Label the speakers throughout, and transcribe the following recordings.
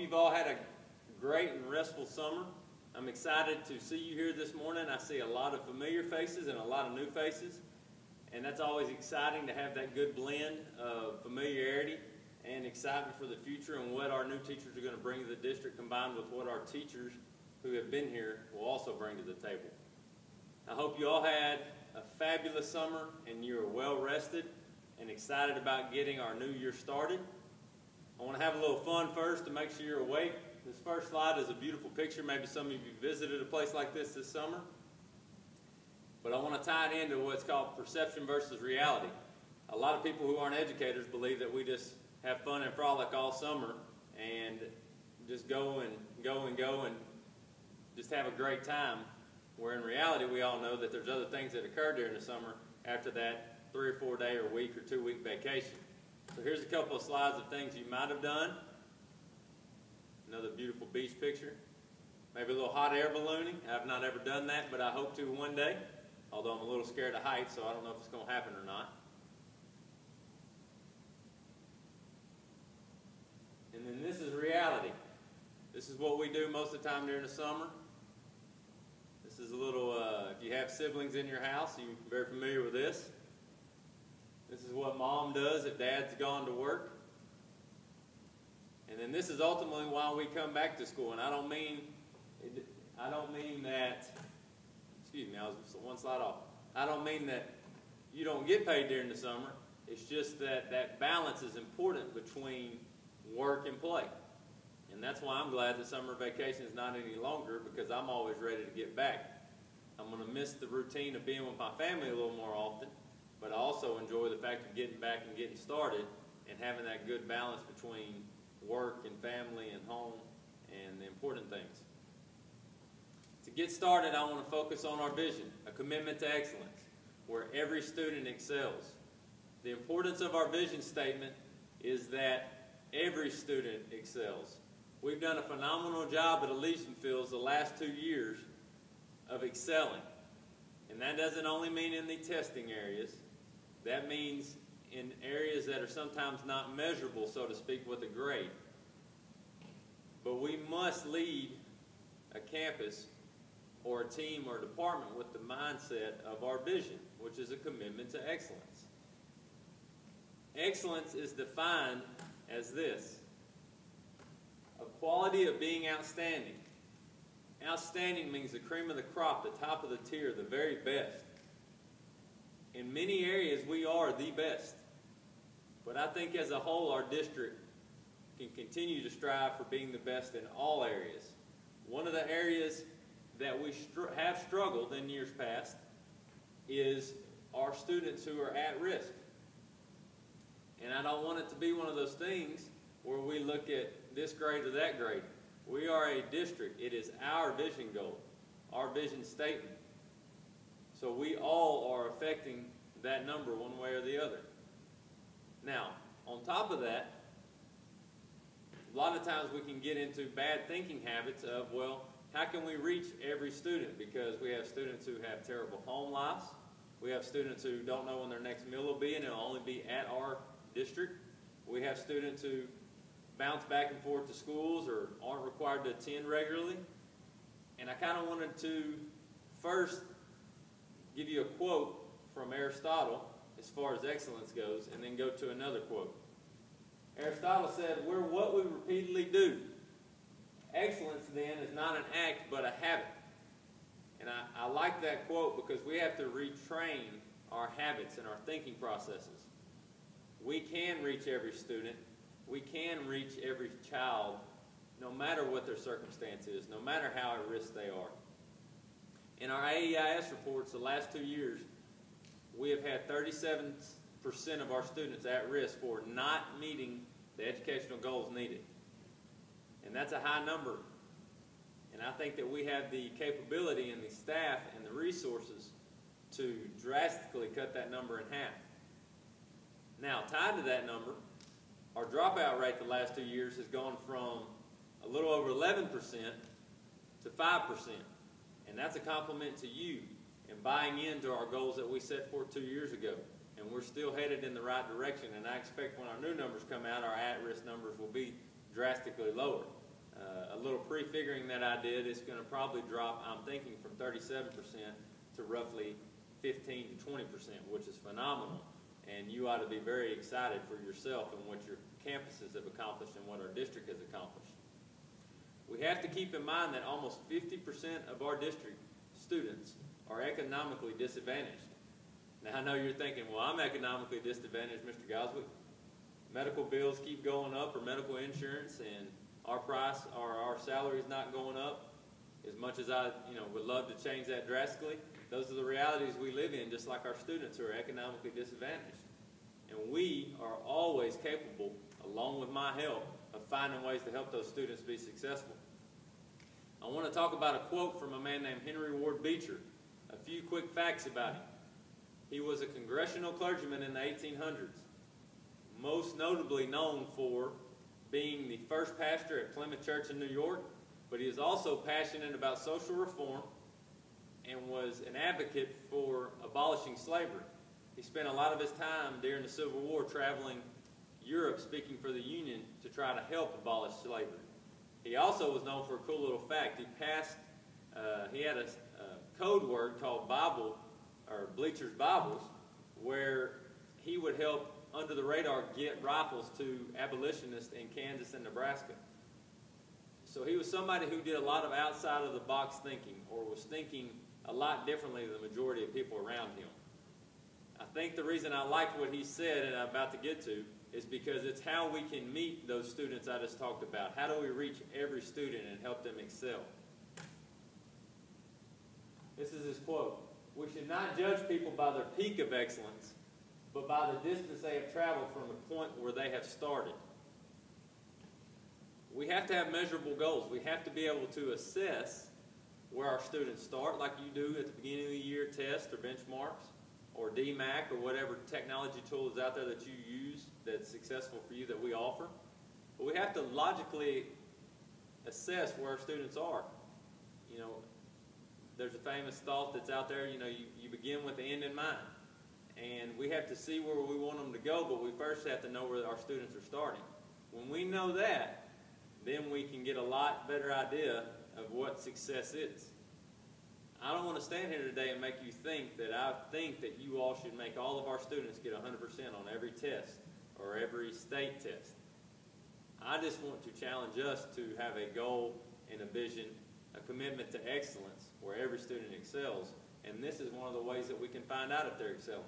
Speaker 1: you've all had a great and restful summer. I'm excited to see you here this morning. I see a lot of familiar faces and a lot of new faces, and that's always exciting to have that good blend of familiarity and excitement for the future and what our new teachers are going to bring to the district, combined with what our teachers who have been here will also bring to the table. I hope you all had a fabulous summer and you're well rested and excited about getting our new year started. I want to have a little fun first to make sure you're awake. This first slide is a beautiful picture. Maybe some of you visited a place like this summer. But I want to tie it into what's called perception versus reality. A lot of people who aren't educators believe that we just have fun and frolic all summer and just go and just have a great time. Where in reality we all know that there's other things that occur during the summer after that 3 or 4 day or week or 2 week vacation. So here's a couple of slides of things you might have done. Another beautiful beach picture. Maybe a little hot air ballooning. I've not ever done that, but I hope to one day. Although I'm a little scared of heights, so I don't know if it's going to happen or not. And then this is reality. This is what we do most of the time during the summer. This is a little, if you have siblings in your house, you're very familiar with this. This is what mom does if dad's gone to work. And then this is ultimately why we come back to school. And I don't mean that, excuse me, I was one slide off. I don't mean that you don't get paid during the summer. It's just that that balance is important between work and play. And that's why I'm glad that summer vacation is not any longer, because I'm always ready to get back. I'm going to miss the routine of being with my family a little more often, but I also enjoy the fact of getting back and getting started and having that good balance between work and family and home and the important things. To get started, I want to focus on our vision, a commitment to excellence, where every student excels. The importance of our vision statement is that every student excels. We've done a phenomenal job at Elysian Fields the last 2 years of excelling. And that doesn't only mean in the testing areas. That means in areas that are sometimes not measurable, so to speak, with a grade. But we must lead a campus or a team or a department with the mindset of our vision, which is a commitment to excellence. Excellence is defined as this: a quality of being outstanding. Outstanding means the cream of the crop, the top of the tier, the very best. In many areas, we are the best. But I think as a whole, our district can continue to strive for being the best in all areas. One of the areas that we have struggled in years past is our students who are at risk. And I don't want it to be one of those things where we look at this grade or that grade. We are a district. It is our vision goal, our vision statement. So we all are affecting that number one way or the other. Now, on top of that, a lot of times we can get into bad thinking habits of, well, how can we reach every student? Because we have students who have terrible home lives. We have students who don't know when their next meal will be, and it'll only be at our district. We have students who bounce back and forth to schools or aren't required to attend regularly. And I kind of wanted to first give you a quote from Aristotle as far as excellence goes, and then go to another quote. Aristotle said, "We're what we repeatedly do." Excellence, then, is not an act, but a habit. And I like that quote because we have to retrain our habits and our thinking processes. We can reach every student. We can reach every child, no matter what their circumstance is, no matter how at risk they are. In our AEIS reports the last 2 years, we have had 37% of our students at risk for not meeting the educational goals needed. And that's a high number. And I think that we have the capability and the staff and the resources to drastically cut that number in half. Now, tied to that number, our dropout rate the last 2 years has gone from a little over 11% to 5%. And that's a compliment to you and buying into our goals that we set forth 2 years ago. And we're still headed in the right direction. And I expect when our new numbers come out, our at-risk numbers will be drastically lower. a little prefiguring that I did, it's going to probably drop, I'm thinking, from 37% to roughly 15 to 20%, which is phenomenal. And you ought to be very excited for yourself and what your campuses have accomplished and what our district has accomplished. We have to keep in mind that almost 50% of our district students are economically disadvantaged. Now, I know you're thinking, well, I'm economically disadvantaged, Mr. Goswick. Medical bills keep going up, or medical insurance, and our price, our salary is not going up. As much as I would love to change that drastically, those are the realities we live in, just like our students who are economically disadvantaged. And we are always capable, along with my help, of finding ways to help those students be successful. I want to talk about a quote from a man named Henry Ward Beecher. A few quick facts about him. He was a congressional clergyman in the 1800s, most notably known for being the first pastor at Plymouth Church in New York, but he is also passionate about social reform and was an advocate for abolishing slavery. He spent a lot of his time during the Civil War traveling Europe speaking for the Union to try to help abolish slavery. He also was known for a cool little fact. He had a code word called Bible, or Bleacher's Bibles, where he would help under the radar get rifles to abolitionists in Kansas and Nebraska. So he was somebody who did a lot of outside of the box thinking, or was thinking a lot differently than the majority of people around him. I think the reason I liked what he said, and I'm about to get to, is because it's how we can meet those students I just talked about. How do we reach every student and help them excel? This is his quote. We should not judge people by their peak of excellence, but by the distance they have traveled from the point where they have started. We have to have measurable goals. We have to be able to assess where our students start, like you do at the beginning of the year test or benchmarks, or DMAC, or whatever technology tool is out there that you use that's successful for you that we offer. But we have to logically assess where our students are. There's a famous thought that's out there, you begin with the end in mind. And we have to see where we want them to go, but we first have to know where our students are starting. When we know that, then we can get a lot better idea of what success is. I don't want to stand here today and make you think that I think that you all should make all of our students get 100% on every test or every state test. I just want to challenge us to have a goal and a vision, a commitment to excellence where every student excels. And this is one of the ways that we can find out if they're excelling.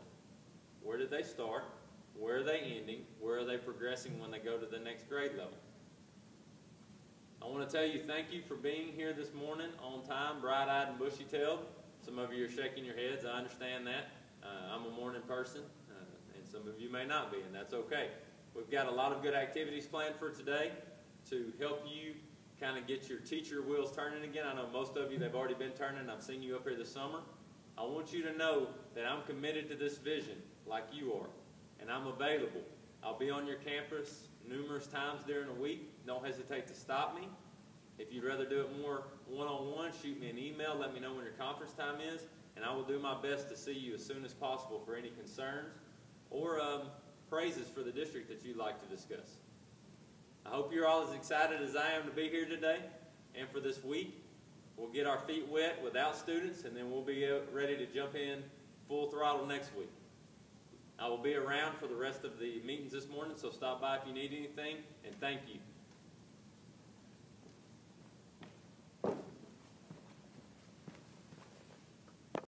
Speaker 1: Where did they start? Where are they ending? Where are they progressing when they go to the next grade level? I want to tell you thank you for being here this morning on time, bright-eyed and bushy-tailed. Some of you are shaking your heads. I understand that. I'm a morning person, and some of you may not be, and that's okay. We've got a lot of good activities planned for today to help you kind of get your teacher wheels turning again. I know most of you, they've already been turning. I've seen you up here this summer. I want you to know that I'm committed to this vision like you are, and I'm available. I'll be on your campus numerous times during the week. Don't hesitate to stop me. If you'd rather do it more one-on-one, shoot me an email. Let me know when your conference time is, and I will do my best to see you as soon as possible for any concerns or praises for the district that you'd like to discuss. I hope you're all as excited as I am to be here today and for this week. We'll get our feet wet without students, and then we'll be ready to jump in full throttle next week. I will be around for the rest of the meetings this morning, so stop by if you need anything, and thank you.